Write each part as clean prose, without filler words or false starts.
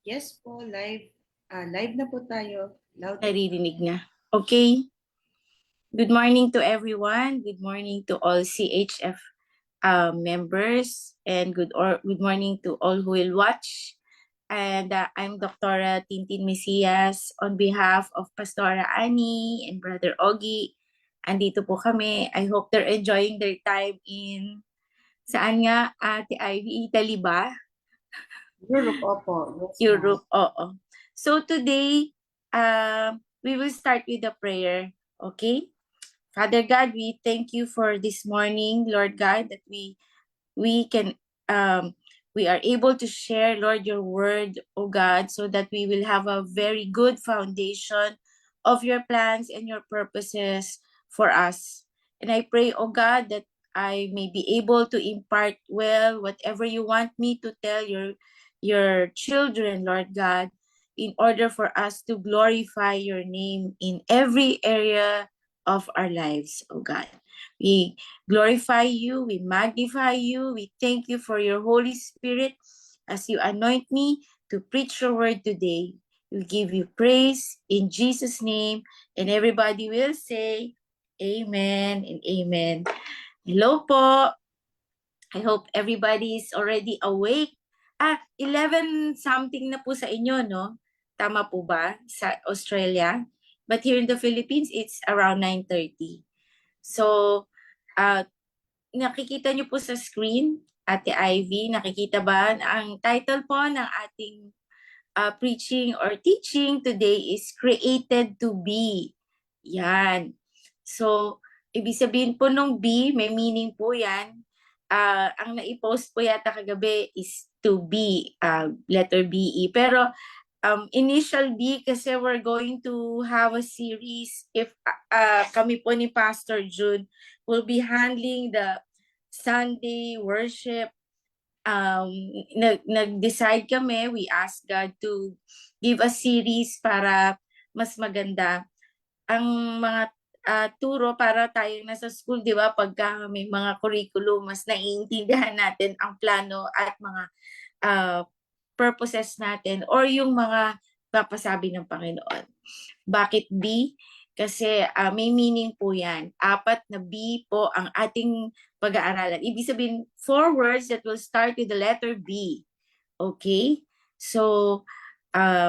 Yes po, live. Live na po tayo. Loud and Naririnig na. Okay. Good morning to everyone. Good morning to all CHF members, and good morning to all who will watch. And I'm Dr. Tintin Mesias on behalf of Pastora Annie and Brother Ogie. Andito po kami. I hope they're enjoying their time in saan nga, Ate Ivy? Italy ba? Europe, opo. Yes, ma'am. Europe, oo. So today, we will start with a prayer. Okay? Father God, we thank you for this morning, Lord God, that we can we are able to share, Lord, your word, oh God, so that we will have a very good foundation of your plans and your purposes for us. And I pray, oh God, that I may be able to impart well whatever you want me to tell your children, Lord God, in order for us to glorify your name in every area of our lives, oh God. We glorify you, we magnify you, we thank you for your Holy Spirit as you anoint me to preach your word today. We give you praise in Jesus' name, and everybody will say, Amen and Amen. Hello po. I hope everybody is already awake. 11 something na po sa inyo, no? Tama po ba? Sa Australia? But here in the Philippines, it's around 9:30. So, nakikita niyo po sa screen, Ate Ivy, nakikita ba ang title po ng ating preaching or teaching today is Created to Be. Yan. So, ibig sabihin po nung B, may meaning po yan. Ang naipost po yata kagabi is to be, letter BE. Pero initial B kasi we're going to have a series if kami po ni Pastor June will be handling the Sunday worship. Nag-decide kami, we asked God to give a series para mas maganda ang mga turo para tayo nasa school, di ba? Pagka may mga curriculum, mas naiintindihan natin ang plano at mga purposes natin or yung mga papasabi ng Panginoon. Bakit B? Kasi may meaning po yan. 4 na B po ang ating pag-aaralan. Ibig sabihin, 4 words that will start with the letter B. Okay? So,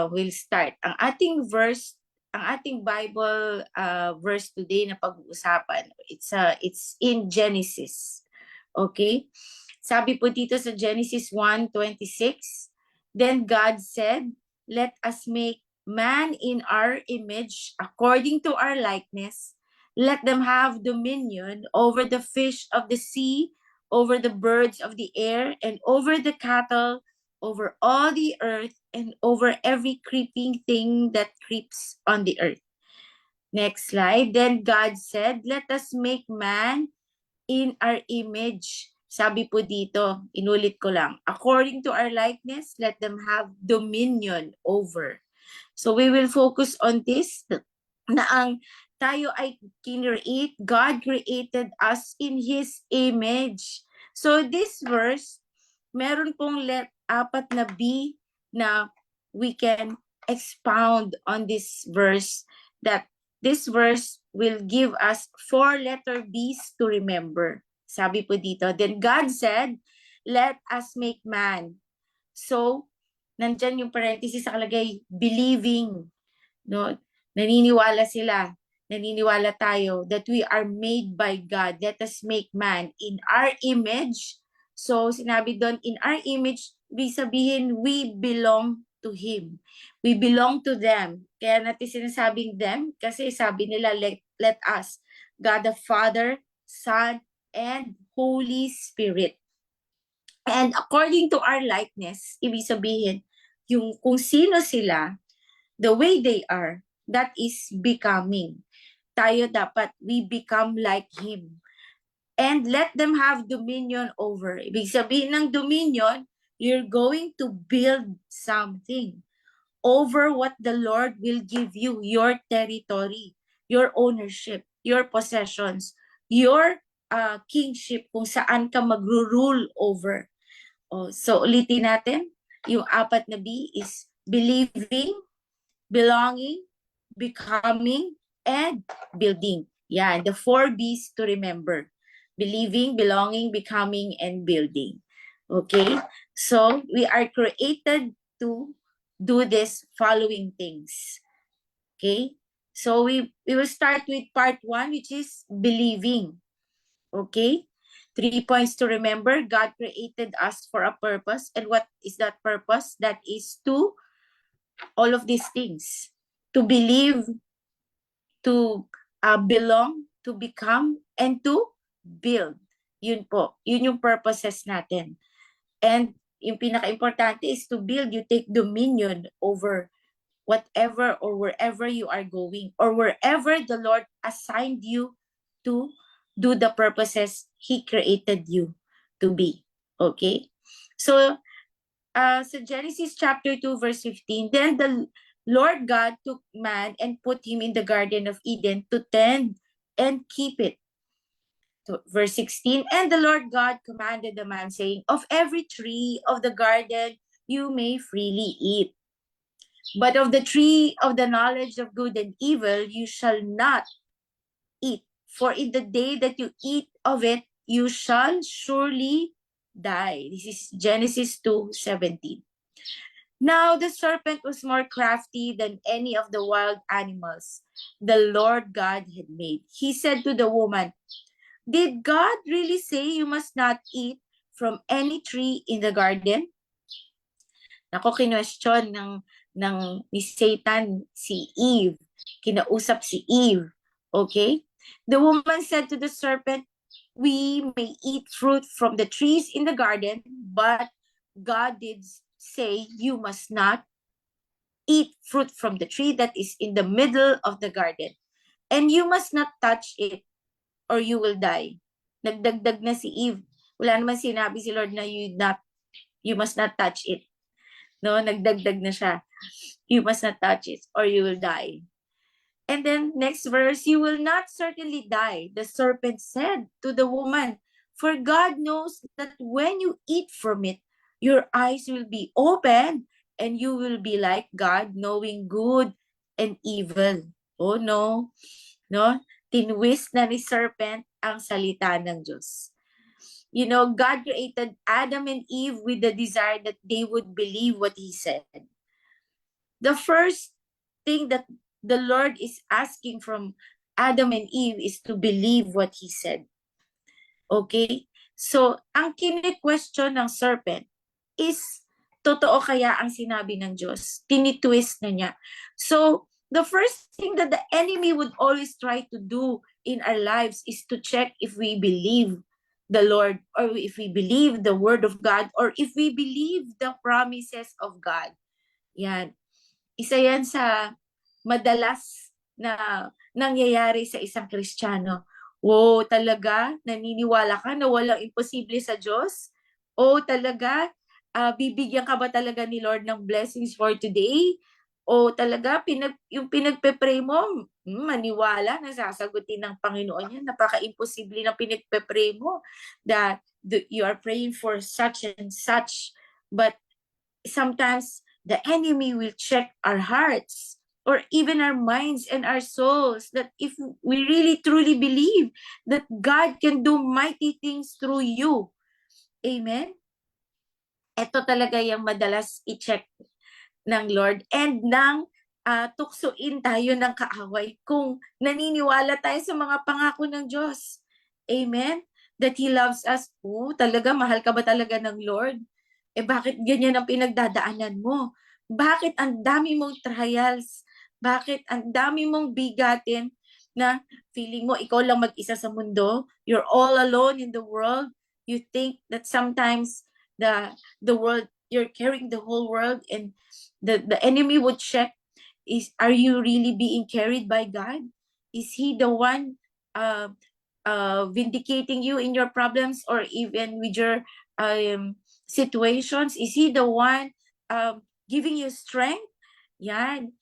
we'll start. Ang ating Bible verse today na pag-uusapan, it's in Genesis. Okay? Sabi po dito sa Genesis 1:26, then God said, let us make man in our image, according to our likeness. Let them have dominion over the fish of the sea, over the birds of the air, and over the cattle, over all the earth, and over every creeping thing that creeps on the earth. Next slide. Then God said, let us make man in our image. Sabi po dito, inulit ko lang, according to our likeness, let them have dominion over. So we will focus on this, na ang tayo ay kinreate, God created us in His image. So this verse, meron pong 4 na B na we can expound on this verse, that this verse will give us 4 letter B's to remember. Sabi po dito, then God said, let us make man. So, nandyan yung parenthesis sa kalagay, believing. No? Naniniwala tayo that we are made by God. Let us make man in our image. So, sinabi doon, in our image, ibig sabihin, we belong to Him. We belong to them. Kaya natin sinasabing them, kasi sabi nila, let us. God the Father, Son, and Holy Spirit. And according to our likeness, ibig sabihin, yung kung sino sila, the way they are, that is becoming. Tayo dapat, we become like Him. And let them have dominion over. Ibig sabihin ng dominion, you're going to build something over what the Lord will give you, your territory, your ownership, your possessions, your kingship, kung saan ka magro-rule over. So ulitin natin, yung 4 na B is believing, belonging, becoming, and building. Yan, the 4 B's to remember. Believing, belonging, becoming, and building. Okay? So, we are created to do this following things. Okay? So, we will start with part 1, which is believing. Okay? 3 points to remember. God created us for a purpose. And what is that purpose? That is to all of these things. To believe, to belong, to become, and to build. Yun po. Yun yung purposes natin. And yung pinaka-importante is to build. You take dominion over whatever or wherever you are going or wherever the Lord assigned you to do the purposes He created you to be. Okay? So, so Genesis chapter 2 verse 15, then the Lord God took man and put him in the Garden of Eden to tend and keep it. So, verse 16, and the Lord God commanded the man, saying, of every tree of the garden you may freely eat. But of the tree of the knowledge of good and evil you shall not eat. For in the day that you eat of it, you shall surely die. This is Genesis 2:17. Now the serpent was more crafty than any of the wild animals the Lord God had made. He said to the woman, did God really say you must not eat from any tree in the garden? Ako, kinwestiyon ng ni Satan si Eve. Kinausap si Eve. Okay? The woman said to the serpent, we may eat fruit from the trees in the garden, but God did say you must not eat fruit from the tree that is in the middle of the garden. And you must not touch it or you will die. Nagdagdag na si Eve. Wala naman sinabi si Lord na you must not touch it. No, nagdagdag na siya. You must not touch it or you will die. And then next verse, you will not certainly die, the serpent said to the woman, for God knows that when you eat from it, your eyes will be opened and you will be like God, knowing good and evil. Oh no. No? Tinwist na ni serpent ang salita ng Diyos. You know, God created Adam and Eve with the desire that they would believe what He said. The first thing that the Lord is asking from Adam and Eve is to believe what He said. Okay? So, ang kine-question ng serpent is, totoo kaya ang sinabi ng Diyos? Tinitwist na niya. So, the first thing that the enemy would always try to do in our lives is to check if we believe the Lord or if we believe the Word of God or if we believe the promises of God. Yan. Isa yan sa madalas na nangyayari sa isang Kristiyano. Wow, talaga? Naniniwala ka na walang imposible sa Diyos? O talaga? Bibigyan ka ba talaga ni Lord ng blessings for today? O talaga, yung pinagpe-pray mo, maniwala na sasagutin ng Panginoon yan. Napaka-imposible ng pinagpe-pray mo that you are praying for such and such. But sometimes, the enemy will check our hearts or even our minds and our souls that if we really truly believe that God can do mighty things through you. Amen? Ito talaga yung madalas i-check ng Lord and nang tuksuin tayo ng kaaway kung naniniwala tayo sa mga pangako ng Diyos. Amen? That He loves us. Talaga, mahal ka ba talaga ng Lord? Bakit ganyan ang pinagdadaanan mo? Bakit ang dami mong trials? Bakit ang dami mong bigatin na feeling mo ikaw lang mag-isa sa mundo? You're all alone in the world. You think that sometimes the world, you're carrying the whole world and the enemy would check, are you really being carried by God? Is He the one vindicating you in your problems or even with your situations? Is He the one giving you strength? Yan.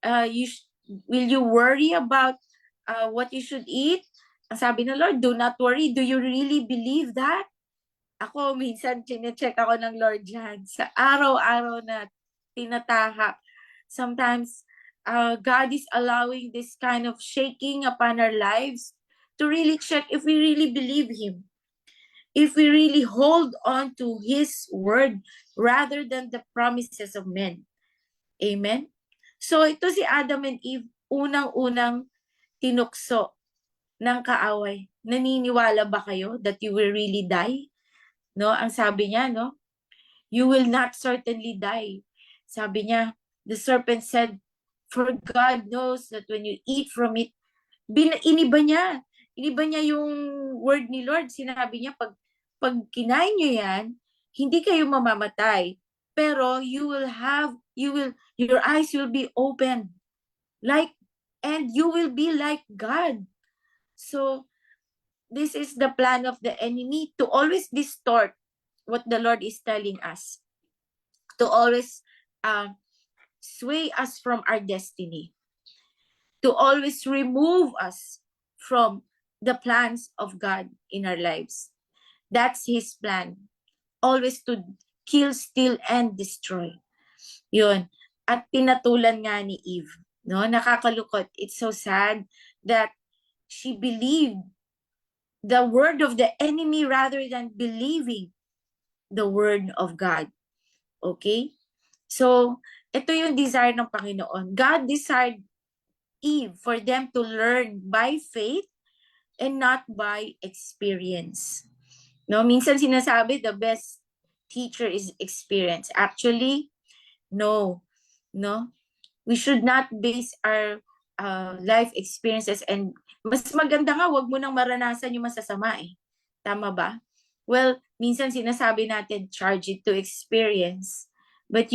Will you worry about what you should eat? Ang sabi ng Lord, do not worry. Do you really believe that? Ako, minsan, chinecheck ako ng Lord dyan sa araw-araw na tinatahak. Sometimes, God is allowing this kind of shaking upon our lives to really check if we really believe Him, if we really hold on to His word rather than the promises of men. Amen? So ito si Adam and Eve, unang-unang tinukso ng kaaway. Naniniwala ba kayo that you will really die? No, ang sabi niya, no? You will not certainly die. Sabi niya, the serpent said, for God knows that when you eat from it, iniba niya. Iniba niya yung word ni Lord. Sinabi niya, pag kinain niyo yan, hindi kayo mamamatay. Pero your eyes will be open. And you will be like God. So, this is the plan of the enemy to always distort what the Lord is telling us, to always sway us from our destiny, to always remove us from the plans of God in our lives. That's His plan. Always to kill, steal, and destroy. Yun. At pinatulan nga ni Eve. No? Nakakalukot. It's so sad that she believed the word of the enemy rather than believing the word of God. Okay? So, ito yung desire ng Panginoon. God desired Eve for them to learn by faith and not by experience. No, minsan sinasabi the best teacher is experience. Actually, no. We should not base our life experiences, and mas maganda nga wag mo nang maranasan yung masasama eh. Tama ba? Well, minsan sinasabi natin charge it to experience. But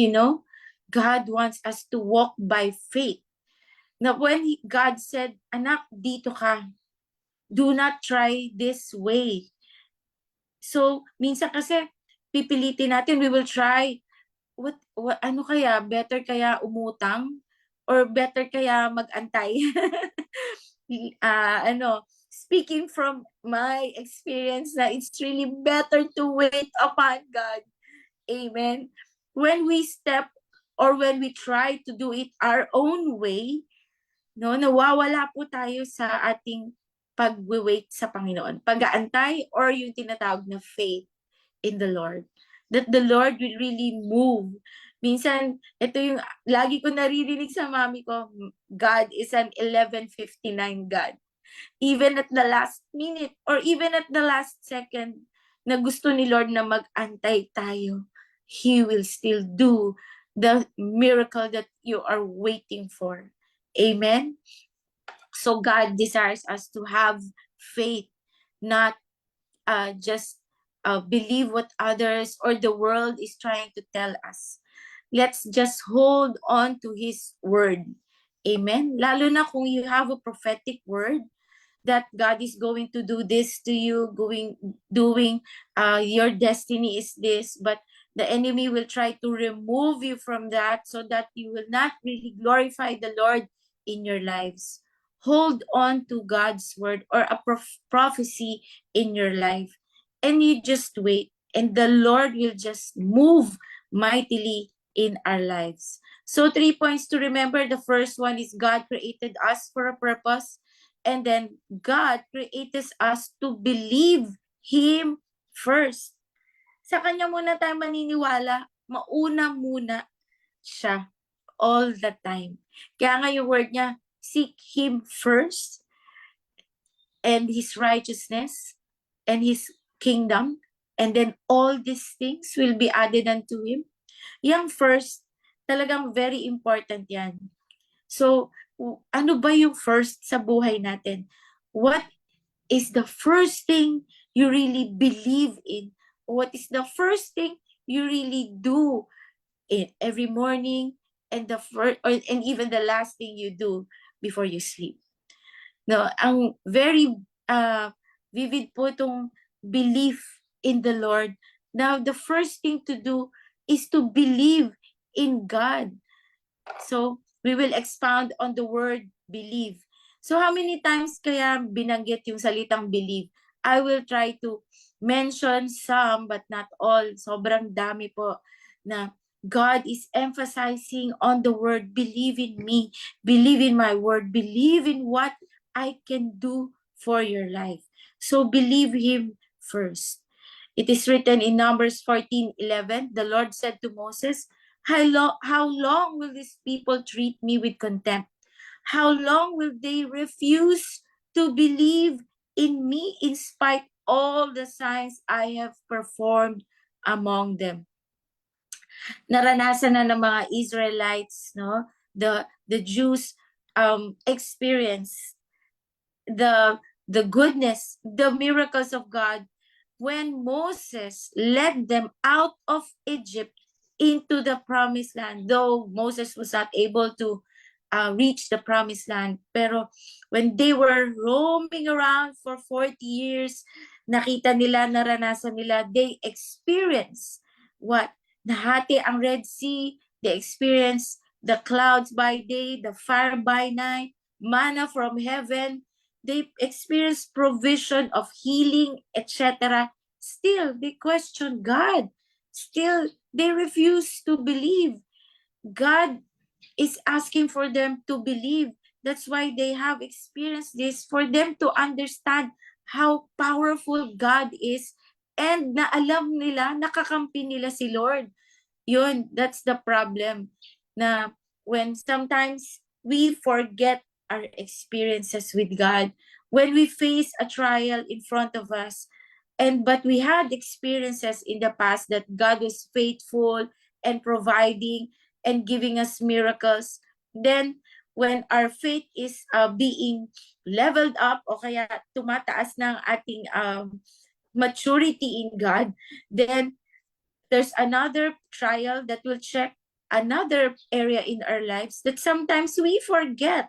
God wants us to walk by faith. Now when God said, anak, dito ka. Do not try this way. So, minsan kasi pipilitin natin, we will try ano kaya, better kaya umutang or better kaya magantay? Speaking from my experience na it's really better to wait upon God. Amen. When we step or when we try to do it our own way, nawawala po tayo sa ating pag-wait sa Panginoon. Pag-aantay or yung tinatawag na faith in the Lord. That the Lord will really move. Minsan, ito yung lagi ko naririnig sa mami ko, God is an 11:59 God. Even at the last minute or even at the last second na gusto ni Lord na mag-antay tayo, He will still do the miracle that you are waiting for. Amen? So God desires us to have faith, not just believe what others or the world is trying to tell us. Let's just hold on to His word. Amen? Lalo na kung you have a prophetic word that God is going to do this to you, doing your destiny is this, but the enemy will try to remove you from that so that you will not really glorify the Lord in your lives. Hold on to God's word or a prophecy in your life. And you just wait, and the Lord will just move mightily in our lives. So 3 points to remember. The first one is God created us for a purpose. And then God created us to believe Him first. Sa Kanya muna tayo maniniwala, mauna muna siya all the time. Kaya nga yung word niya, seek Him first and His righteousness and His kingdom, and then all these things will be added unto Him. Yung first, talagang very important yan. So, ano ba yung first sa buhay natin? What is the first thing you really believe in? What is the first thing you really do in every morning and and even the last thing you do before you sleep? No, ang very vivid po itong belief in the Lord. Now, the first thing to do is to believe in God. So, we will expound on the word believe. So, how many times kaya binanggit yung salitang believe? I will try to mention some but not all. Sobrang dami po na God is emphasizing on the word, believe in me, believe in my word, believe in what I can do for your life. So believe him first. It is written in Numbers 14:11. The Lord said to Moses, how long will these people treat me with contempt? How long will they refuse to believe in me in spite all the signs I have performed among them? Naranasan na ng mga Israelites, no? The Jews experience the goodness, the miracles of God when Moses led them out of Egypt into the promised land. Though Moses was not able to reach the promised land, pero when they were roaming around for 40 years, nakita nila, naranasan nila, they experienced what? Nahati ang Red Sea, they experienced the clouds by day, the fire by night, manna from heaven. They experienced provision of healing, etc. Still, they question God. Still, they refuse to believe. God is asking for them to believe. That's why they have experienced this, for them to understand how powerful God is, and na alam nila, nakakampi nila si Lord. Yun, that's the problem. Na when sometimes we forget our experiences with God, when we face a trial in front of us, but we had experiences in the past that God was faithful and providing and giving us miracles, then when our faith is being leveled up, o kaya tumataas ng ating maturity in God, then there's another trial that will check another area in our lives that sometimes we forget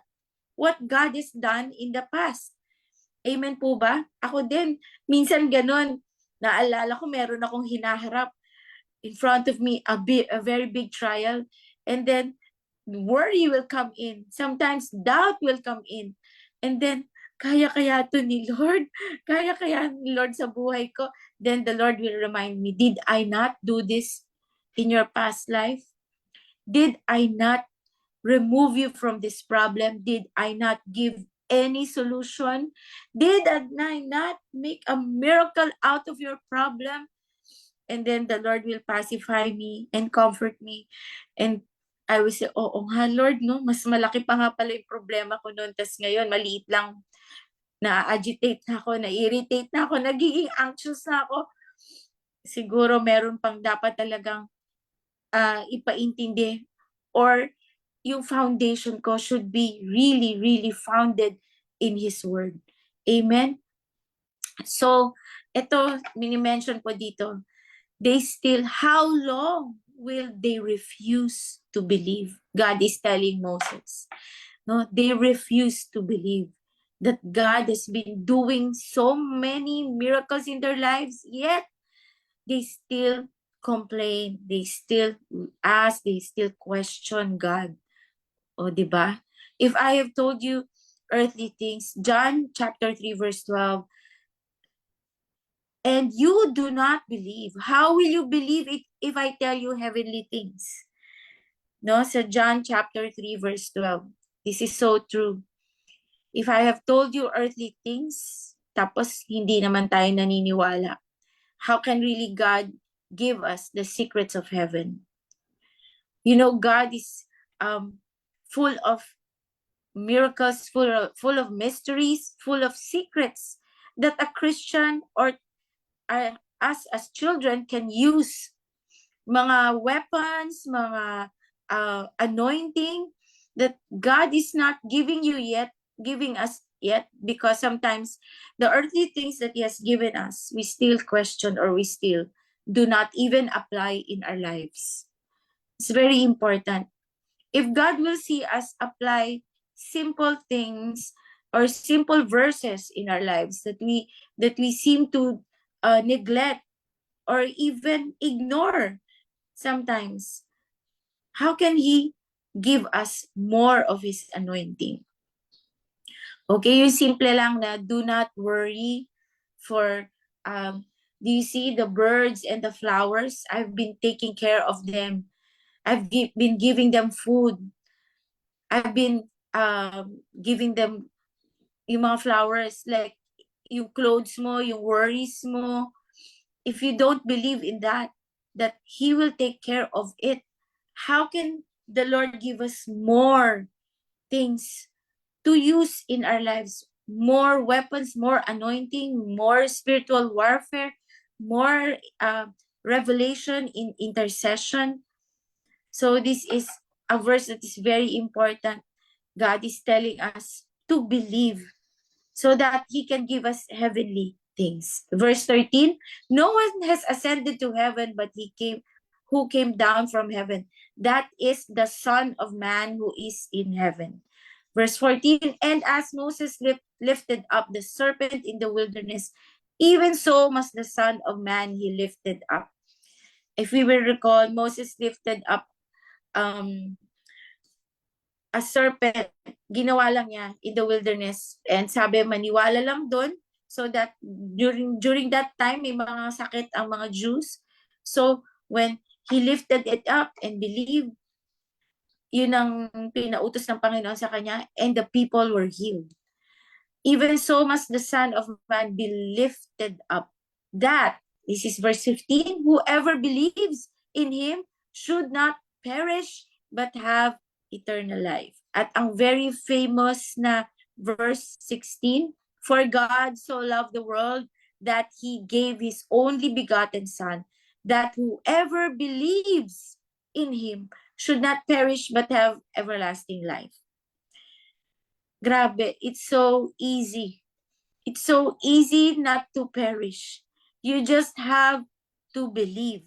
what God has done in the past. Amen po ba? Ako din, minsan ganun. Naalala ko, meron akong hinaharap in front of me, a very big trial. And then, worry will come in. Sometimes, doubt will come in. And then, kaya to ni Lord? Kaya ni Lord sa buhay ko? Then the Lord will remind me, did I not do this in your past life? Did I not remove you from this problem? Did I not give any solution? Did I not make a miracle out of your problem? And then the Lord will pacify me and comfort me. And I will say, oo nga Lord, no? Mas malaki pa nga pala yung problema ko noon. Tas ngayon, maliit lang. Na-agitate na ako, na-irritate na ako, nagiging anxious na ako. Siguro meron pang dapat talagang ipaintindi, or yung foundation ko should be really, really founded in His Word. Amen? So, ito, mini-mention po dito, how long will they refuse to believe? God is telling Moses. No, they refuse to believe that God has been doing so many miracles in their lives, yet they still complain, they still ask, they still question God. O, di ba? If I have told you earthly things, John chapter 3 verse 12, and you do not believe, how will you believe it if I tell you heavenly things? No, sa John chapter 3 verse 12. This is so true. If I have told you earthly things, tapos hindi naman tayo naniniwala, how can really God give us the secrets of heaven? You know, God is full of miracles, full of mysteries, full of secrets that a Christian or us as children can use. Mga weapons, mga anointing that God is not giving us yet, because sometimes the earthly things that He has given us, we still question, or we still do not even apply in our lives. It's very important. If God will see us apply simple things or simple verses in our lives that we seem to neglect or even ignore sometimes, how can He give us more of His anointing? Okay, yung simple lang na do not worry for, do you see the birds and the flowers? I've been taking care of them. been giving them food. I've been giving them yung mga flowers, like yung clothes mo, yung worries mo. If you don't believe in that He will take care of it, how can the Lord give us more things to use in our lives? More weapons, more anointing, more spiritual warfare, more revelation in intercession. So this is a verse that is very important. God is telling us to believe so that He can give us heavenly things. Verse 13, no one has ascended to heaven but who came down from heaven. That is the Son of Man who is in heaven. Verse 14, and as Moses lifted up the serpent in the wilderness, even so must the Son of Man he lifted up. If we will recall, Moses lifted up a serpent, ginawa lang niya in the wilderness. And sabi, maniwala lang doon, so that during that time, may mga sakit ang mga Jews. So, when he lifted it up and believed, yun ang pinautos ng Panginoon sa kanya, and the people were healed. Even so must the Son of Man be lifted up, that, this is verse 15, whoever believes in Him should not perish, but have eternal life. At ang very famous na verse 16, for God so loved the world that He gave His only begotten Son, that whoever believes in Him should not perish but have everlasting life. Grabe, it's so easy. It's so easy not to perish. You just have to believe.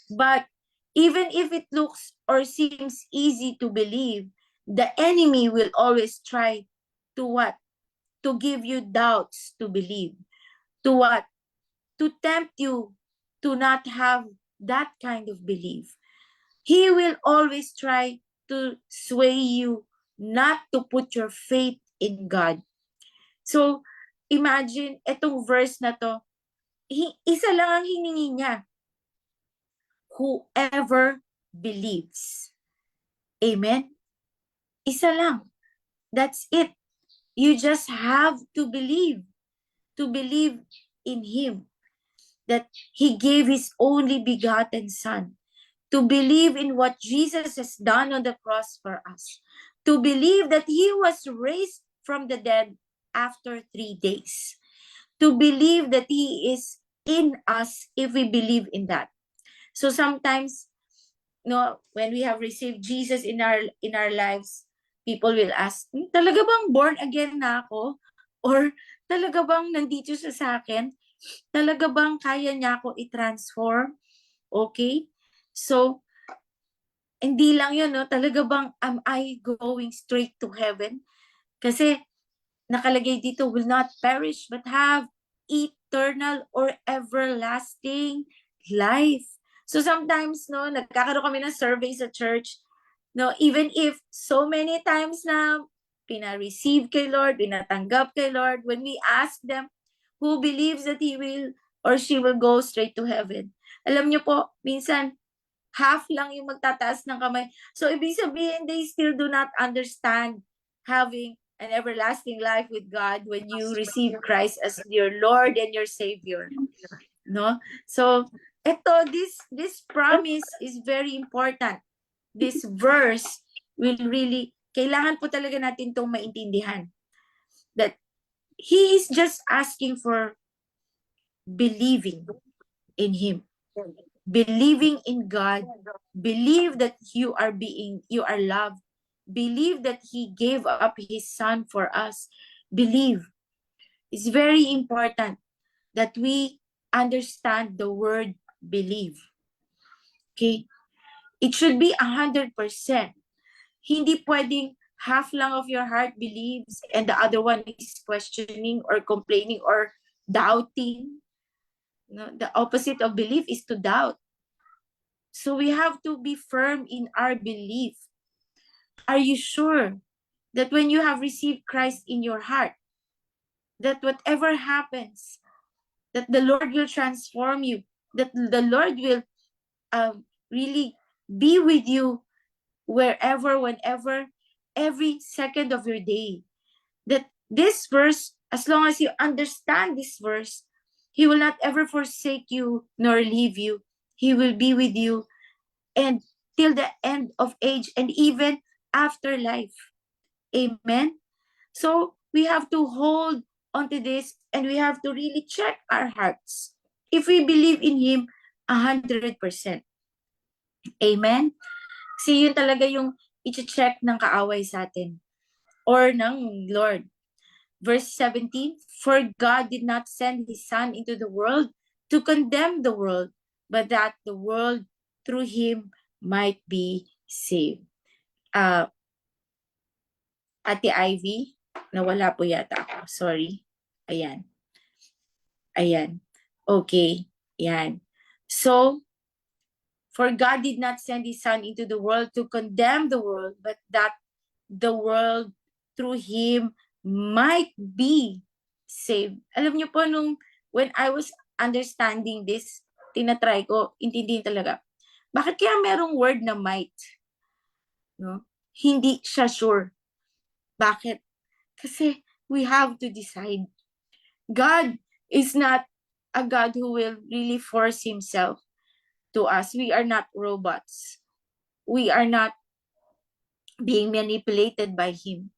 But even if it looks or seems easy to believe, the enemy will always try to what? To give you doubts to believe. To what? To tempt you to not have that kind of belief. He will always try to sway you not to put your faith in God. So, imagine, etong verse na to, isa lang ang hiningi niya. Whoever believes. Amen? Isa lang. That's it. You just have to believe in Him, that He gave His only begotten Son, to believe in what Jesus has done on the cross for us, to believe that He was raised from the dead after 3 days, to believe that He is in us if we believe in that. So sometimes, when we have received Jesus in our lives, people will ask, talaga bang born again na ako? Or talaga bang nandito siya sa akin? Talaga bang kaya niya ako i-transform? Okay? So, hindi lang yun, talaga bang am I going straight to heaven? Kasi nakalagay dito, will not perish but have eternal or everlasting life. So sometimes, nagkakaroon kami ng survey sa church, even if so many times na pina-receive kay Lord, pinatanggap kay Lord, when we ask them who believes that he will or she will go straight to heaven, alam niyo po, minsan half lang yung magtataas ng kamay. So ibig sabihin, they still do not understand having an everlasting life with God when you receive Christ as your Lord and your Savior. No? So, this promise is very important. This verse will really, kailangan po talaga natin itong maintindihan. That He is just asking for believing in Him. Believing in God. Believe that you are loved. Believe that He gave up His Son for us. Believe. It's very important that we understand the word believe. Okay? It should be 100%. Hindi pwedeng half lang of your heart believes and the other one is questioning or complaining or doubting. The opposite of belief is to doubt. So we have to be firm in our belief. Are you sure that when you have received Christ in your heart, that whatever happens, that the Lord will transform you, that the Lord will really be with you wherever, whenever, every second of your day. That this verse, as long as you understand this verse, He will not ever forsake you nor leave you. He will be with you and till the end of age and even after life. Amen. So we have to hold onto this and we have to really check our hearts if we believe in Him 100%. Amen. Kasi yun talaga yung i-check ng kaaway sa atin or ng Lord. Verse 17, for God did not send His Son into the world to condemn the world, but that the world through Him might be saved. Ate Ivy, nawala po yata ako. Sorry. Ayan. Ayan. Okay. Ayan. So, for God did not send His Son into the world to condemn the world, but that the world through Him might be saved. Alam niyo po, when I was understanding this, tinatry ko, intindihin talaga. Bakit kaya merong word na might? No? Hindi siya sure. Bakit? Kasi we have to decide. God is not a God who will really force Himself to us. We are not robots. We are not being manipulated by Him.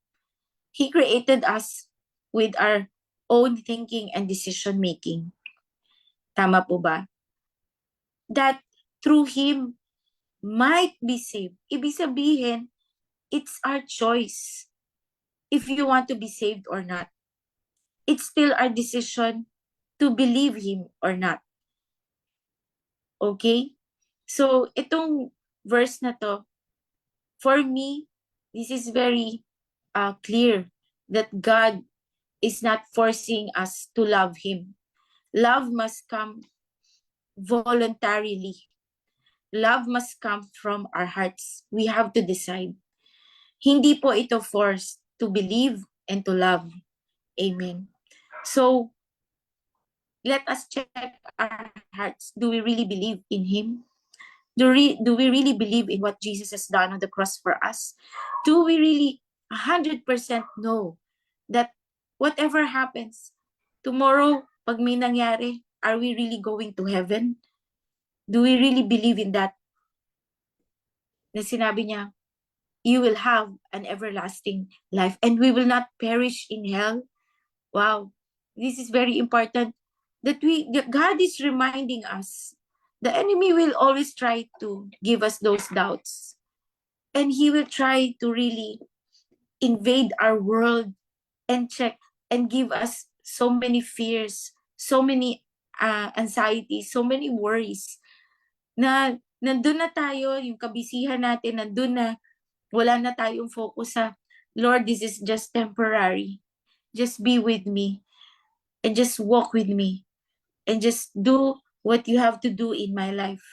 He created us with our own thinking and decision making. Tama po ba? That through Him might be saved. Ibig sabihin, it's our choice if you want to be saved or not. It's still our decision to believe Him or not. Okay? So, itong verse na to, for me, this is very clear that God is not forcing us to love Him. Love must come voluntarily. Love must come from our hearts. We have to decide. Hindi po ito forced to believe and to love. Amen. So, let us check our hearts. Do we really believe in Him? Do we really believe in what Jesus has done on the cross for us? Do we really 100% know that whatever happens, tomorrow, pag may nangyari, are we really going to heaven? Do we really believe in that? Na sinabi niya, you will have an everlasting life and we will not perish in hell. Wow, this is very important that God is reminding us. The enemy will always try to give us those doubts. And he will try to really invade our world and check and give us so many fears, so many anxieties, so many worries. Na nandun na tayo, yung kabisihan natin, nandun na, wala na tayong focus sa, Lord, this is just temporary. Just be with me and just walk with me and just do what you have to do in my life.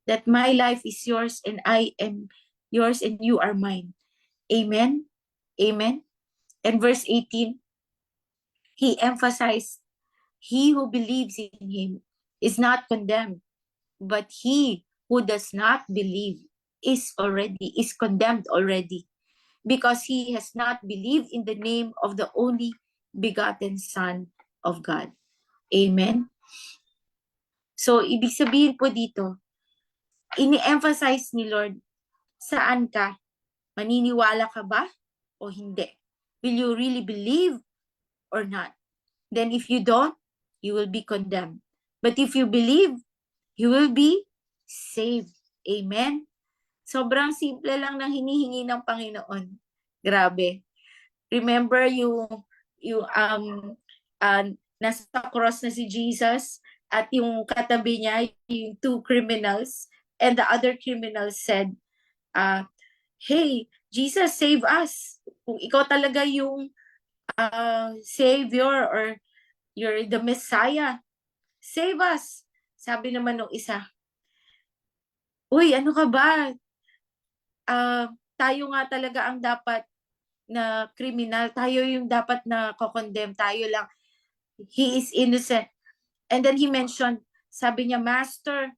That my life is yours and I am yours and you are mine. Amen? Amen? And verse 18, he emphasized, he who believes in Him is not condemned, but he who does not believe is condemned already, because he has not believed in the name of the only begotten Son of God. Amen? So, ibig sabihin po dito, ini-emphasize ni Lord, saan ka? Maniniwala ka ba o hindi? Will you really believe or not? Then if you don't, you will be condemned. But if you believe, you will be saved. Amen? Sobrang simple lang ng hinihingi ng Panginoon. Grabe. Remember yung nasa cross na si Jesus at yung katabi niya, yung two criminals, and the other criminal said, hey, Jesus, save us. Kung ikaw talaga yung Savior or you're the Messiah, save us. Sabi naman nung isa, uy, ano ka ba? Tayo nga talaga ang dapat na criminal. Tayo yung dapat na kokondemn. Tayo lang. He is innocent. And then he mentioned, sabi niya, Master,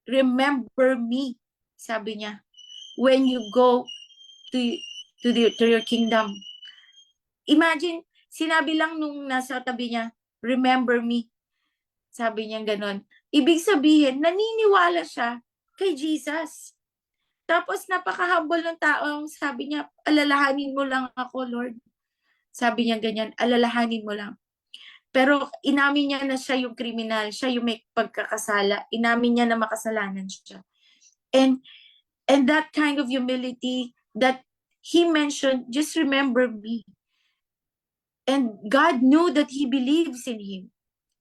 remember me, sabi niya, when you go to your kingdom. Imagine, sinabi lang nung nasa tabi niya, remember me. Sabi niya ganon. Ibig sabihin, naniniwala siya kay Jesus. Tapos napaka-humble ng taong sabi niya, alalahanin mo lang ako, Lord. Sabi niya ganyan, alalahanin mo lang. Pero inamin niya na siya yung kriminal, siya yung may pagkakasala. Inamin niya na makasalanan siya. And that kind of humility that he mentioned, just remember me. And God knew that he believes in him.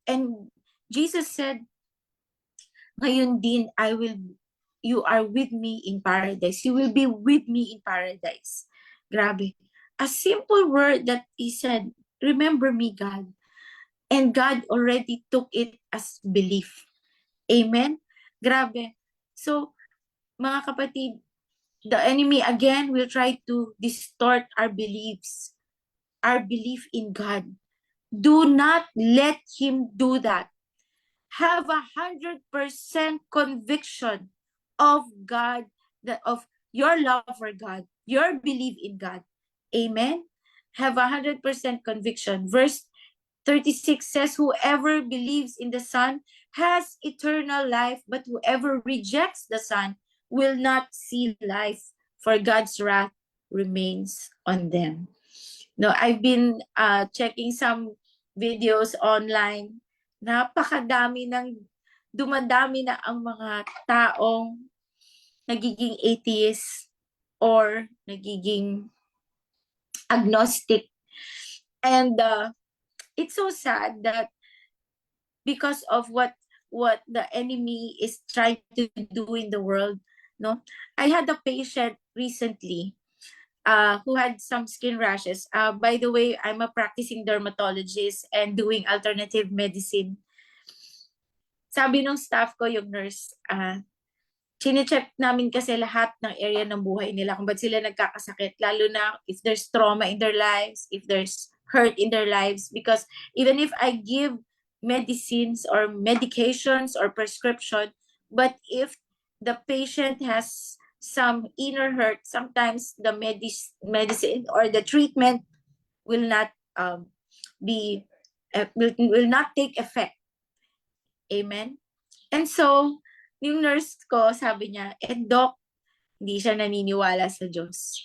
And Jesus said, ngayon din, you are with me in paradise. You will be with me in paradise. Grabe. A simple word that he said, remember me, God. And God already took it as belief. Amen? Grabe. So, mga kapatid, the enemy again will try to distort our beliefs, our belief in God. Do not let him do that. Have 100% conviction of God, of your love for God, your belief in God. Amen? Have 100% conviction. Verse 36 says, whoever believes in the Son has eternal life, but whoever rejects the Son will not see life, for God's wrath remains on them. No, I've been checking some videos online. Napakadami ng dumadami na ang mga taong nagiging atheist or nagiging agnostic. And it's so sad that because of what the enemy is trying to do in the world, no? I had a patient recently who had some skin rashes. By the way, I'm a practicing dermatologist and doing alternative medicine. Sabi nung staff ko, yung nurse, chine-check namin kasi lahat ng area ng buhay nila kung ba't sila nagkakasakit, lalo na if there's trauma in their lives, if there's hurt in their lives. Because even if I give medicines or medications or prescription, but if the patient has some inner hurt, sometimes the medicine or the treatment will not will not take effect. Amen? And so, yung nurse ko, sabi niya, Doc, hindi siya naniniwala sa Diyos.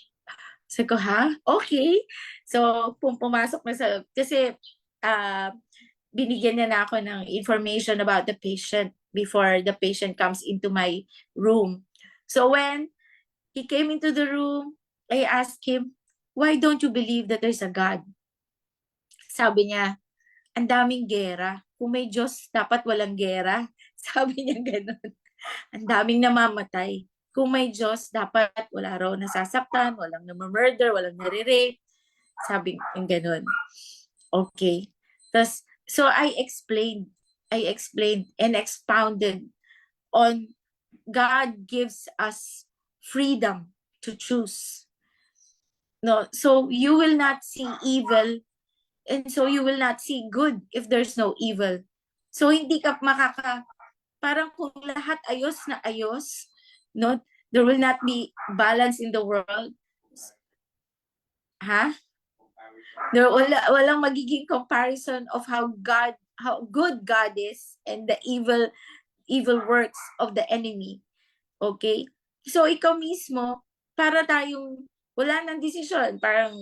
Sabi ko, ha? Okay. So, pumasok na sa, kasi binigyan niya na ako ng information about the patient before the patient comes into my room. So, when he came into the room, I asked him, why don't you believe that there's a God? Sabi niya, ang daming gera. Kung may Diyos, dapat walang gera. Sabi niya gano'n. Ang daming namamatay. Kung may Diyos, dapat wala raw nasasaktan, walang namamurder, walang nare-rape. Sabi niya gano'n. Okay. So I explained and expounded on God gives us freedom to choose. No, so you will not see evil, and so you will not see good if there's no evil. So hindi ka parang kung lahat ayos na ayos, no, there will not be balance in the world. Ha? There walang magiging comparison of how good God is and the evil works of the enemy. Okay? So ikaw mismo, para tayong wala nang desisyon, parang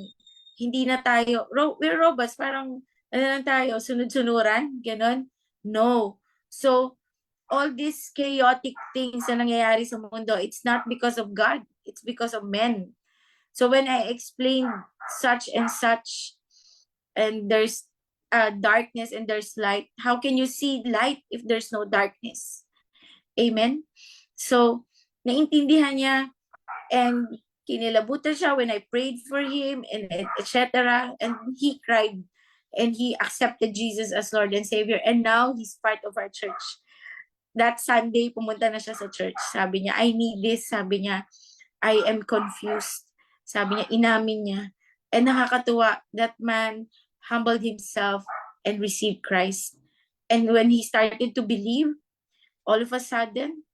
hindi na tayo, we're robots, parang ano lang tayo, sunod-sunuran, ganon. No. So, all these chaotic things na nangyayari sa mundo, it's not because of God, it's because of men. So when I explain such and such, and there's darkness and there's light, how can you see light if there's no darkness? Amen? So, naintindihan niya, and kinilabutan siya when I prayed for him, and etc. And he cried, and he accepted Jesus as Lord and Savior, and now he's part of our church. That Sunday, pumunta na siya sa church. Sabi niya, I need this. Sabi niya, I am confused. Sabi niya, inamin niya. And nakakatuwa, that man humbled himself and received Christ. And when he started to believe, all of a sudden,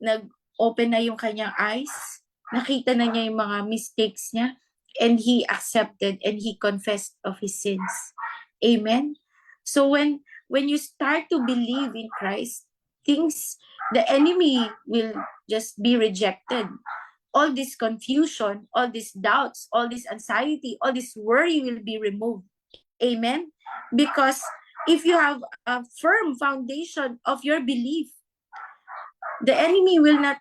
nag-open na yung kanyang eyes, nakita na niya yung mga mistakes niya, and he accepted and he confessed of his sins. Amen? So when you start to believe in Christ, the enemy will just be rejected. All this confusion, all these doubts, all this anxiety, all this worry will be removed. Amen? Because if you have a firm foundation of your belief, the enemy will not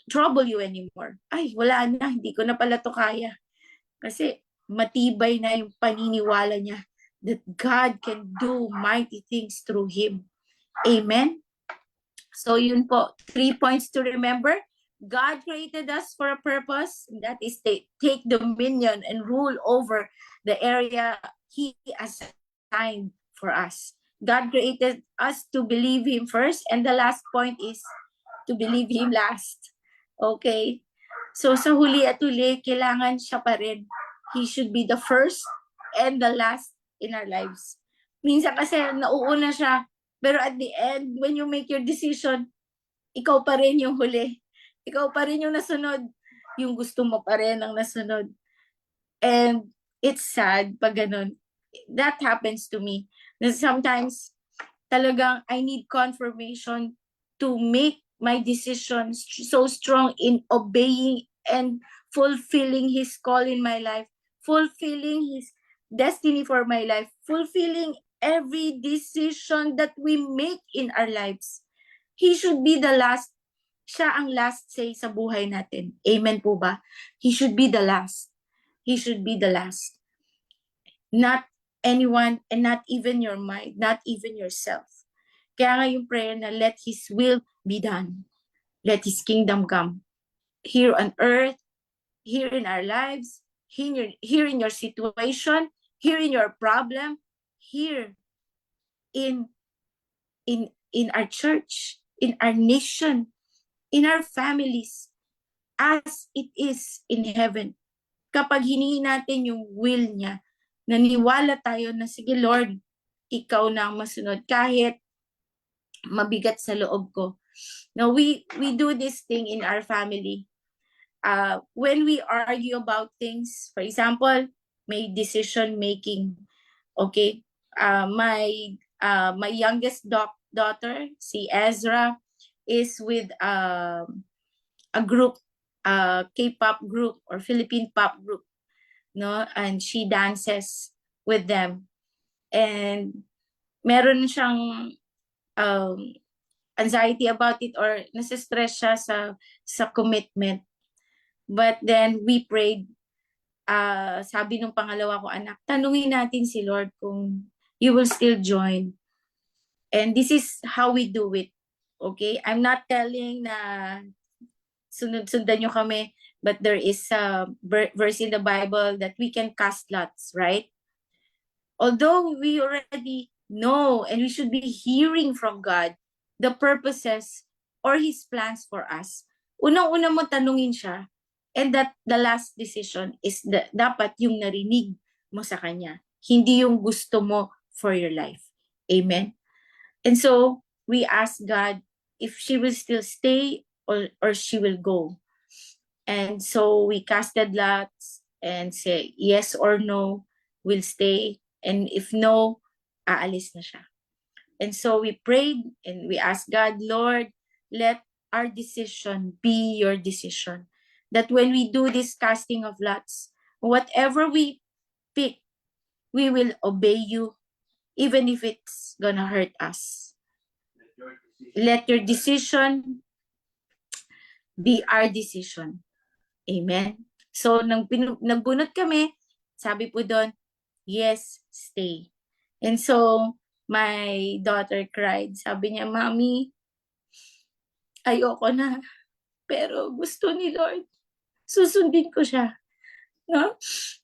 trouble you anymore. Ay, wala na, hindi ko na pala to kaya. Kasi matibay na yung paniniwala niya that God can do mighty things through him. Amen? So yun po, 3 points to remember. God created us for a purpose, and that is take dominion and rule over the area He assigned for us. God created us to believe Him first, and the last point is to believe Him last. Okay? So sa huli at huli, kailangan siya pa rin. He should be the first and the last in our lives. Minsan kasi nauuna siya, pero at the end, when you make your decision, ikaw pa rin yung huli. Ikaw pa rin yung nasunod. Yung gusto mo pa rin ang nasunod. And it's sad pag ganun. That happens to me. Sometimes, talagang I need confirmation to make my decisions so strong in obeying and fulfilling His call in my life, fulfilling His destiny for my life, fulfilling every decision that we make in our lives. He should be the last. Siya ang last say sa buhay natin. Amen po ba? He should be the last. He should be the last. Not anyone, and not even your mind, not even yourself. Kaya nga yung prayer na let His will be done. Let His kingdom come. Here on earth, here in our lives, here in your situation, here in your problem, here in our church, in our nation, in our families, as it is in heaven. Kapag hinihingi natin yung will niya, naniwala tayo na, sige Lord, ikaw na ang masunod kahit mabigat sa loob ko. Now, we do this thing in our family. When we argue about things, for example, may decision making, okay? My youngest daughter, si Ezra, is with a group, K-pop group or Philippine pop group, no? And she dances with them. And meron siyang anxiety about it, or nasistress siya sa commitment. But then we prayed. Sabi nung pangalawa ko anak, tanungin natin si Lord kung you will still join. And this is how we do it. Okay? I'm not telling na sunod-sundan nyo kami, but there is a verse in the Bible that we can cast lots, right? Although we already know and we should be hearing from God the purposes or His plans for us, unang-una mo tanungin siya, and that the last decision is dapat yung narinig mo sa Kanya, hindi yung gusto mo for your life. Amen? And so, we ask God if she will still stay or she will go. And so, we casted lots and say yes or no, will stay. And if no, aalis na siya. And so, we prayed and we asked God, Lord, let our decision be your decision. That when we do this casting of lots, whatever we pick, we will obey you, even if it's gonna hurt us. Let your decision be our decision. Amen? So, nagbunot kami, sabi po doon, yes, stay. And so, my daughter cried. Sabi niya, Mommy, ayoko na. Pero gusto ni Lord. Susundin ko siya. No?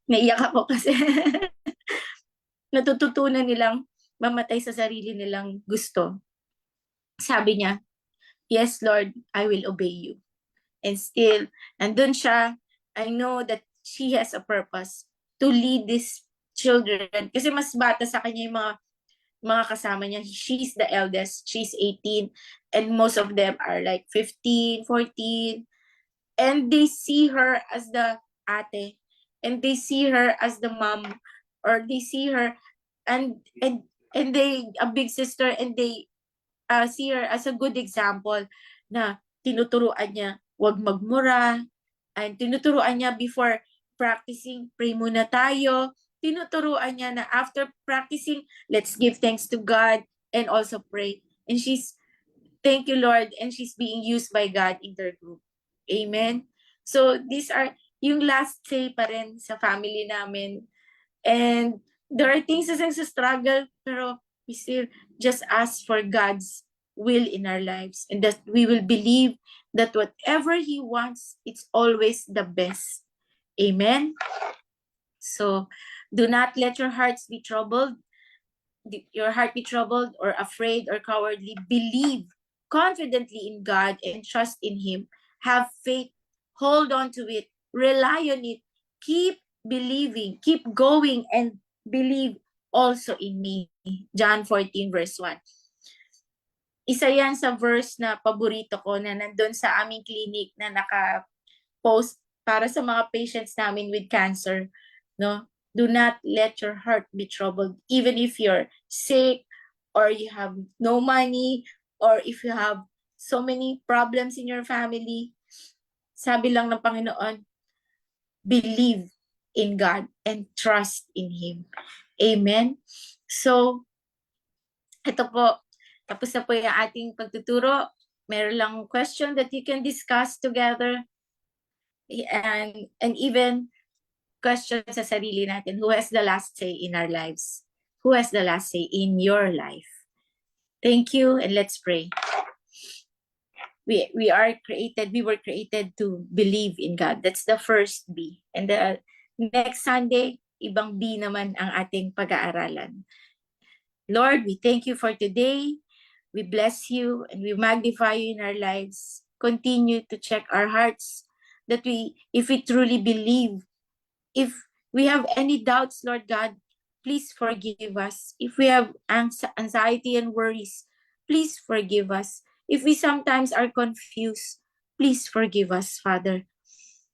Naiyak ako kasi natututunan nilang mamatay sa sarili nilang gusto. Sabi niya, yes, Lord, I will obey you. And still, nandun siya, I know that she has a purpose to lead these children. Kasi mas bata sa kanya yung mga mga kasama niya. She's the eldest. She's 18. And most of them are like 15, 14. And they see her as the ate. And they see her as the mom. Or they see her and they, a big sister, and they see her as a good example na tinuturuan niya wag magmura, and tinuturuan niya before practicing, pray muna tayo. Tinuturuan niya na after practicing, let's give thanks to God and also pray. And she's, thank you Lord, and she's being used by God in their group. Amen. So these are yung last say pa rin sa family namin. And there are things na sa struggle, pero we still just ask for God's will in our lives, and that we will believe that whatever He wants, it's always the best. Amen. So do not let your hearts be troubled, your heart be troubled or afraid or cowardly. Believe confidently in God and trust in Him. Have faith, hold on to it, rely on it, keep believing, keep going, and believe also in me. John 14 verse 1. Isa yan sa verse na paborito ko na nandun sa aming clinic na naka-post para sa mga patients namin with cancer. No? Do not let your heart be troubled, even if you're sick or you have no money or if you have so many problems in your family. Sabi lang ng Panginoon, believe in God and trust in Him. Amen? So, ito po, tapos na po yung ating pagtuturo. Meron lang question that you can discuss together, and even question sa sarili natin. Who has the last say in our lives? Who has the last say in your life? Thank you, and let's pray. We were created to believe in God. That's the first B. And the next Sunday, ibang B naman ang ating pag-aaralan. Lord, we thank you for today. We bless you and we magnify you in our lives. Continue to check our hearts that if we truly believe, if we have any doubts, Lord God, please forgive us. If we have anxiety and worries, please forgive us. If we sometimes are confused, please forgive us, Father.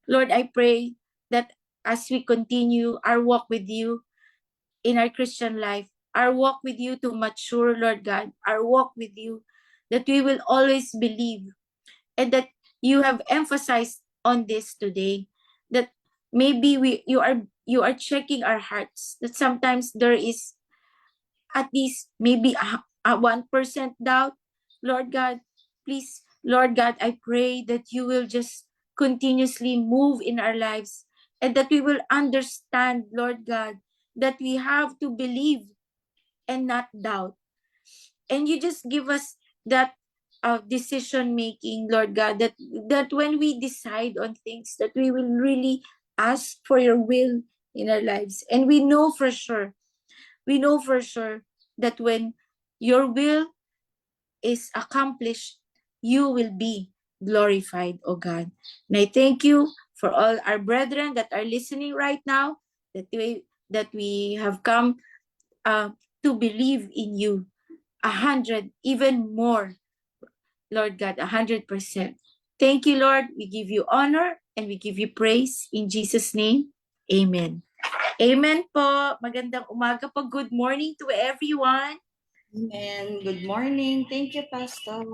Lord, I pray that as we continue our walk with you in our Christian life, our walk with you to mature, Lord God, our walk with you, that we will always believe, and that you have emphasized on this today, that maybe you are checking our hearts, that sometimes there is at least maybe a 1% doubt. Lord God, please, Lord God, I pray that you will just continuously move in our lives, and that we will understand, Lord God, that we have to believe and not doubt. And you just give us that decision making, Lord God, that when we decide on things, that we will really ask for your will in our lives. And we know for sure that when your will is accomplished, you will be glorified, O God. And I thank you for all our brethren that are listening right now, that we have come to believe in you 100, even more, Lord God, 100%. Thank you, Lord. We give you honor and we give you praise in Jesus' name. Amen. Amen po. Magandang umaga po. Good morning to everyone. Amen. Good morning. Thank you, Pastor.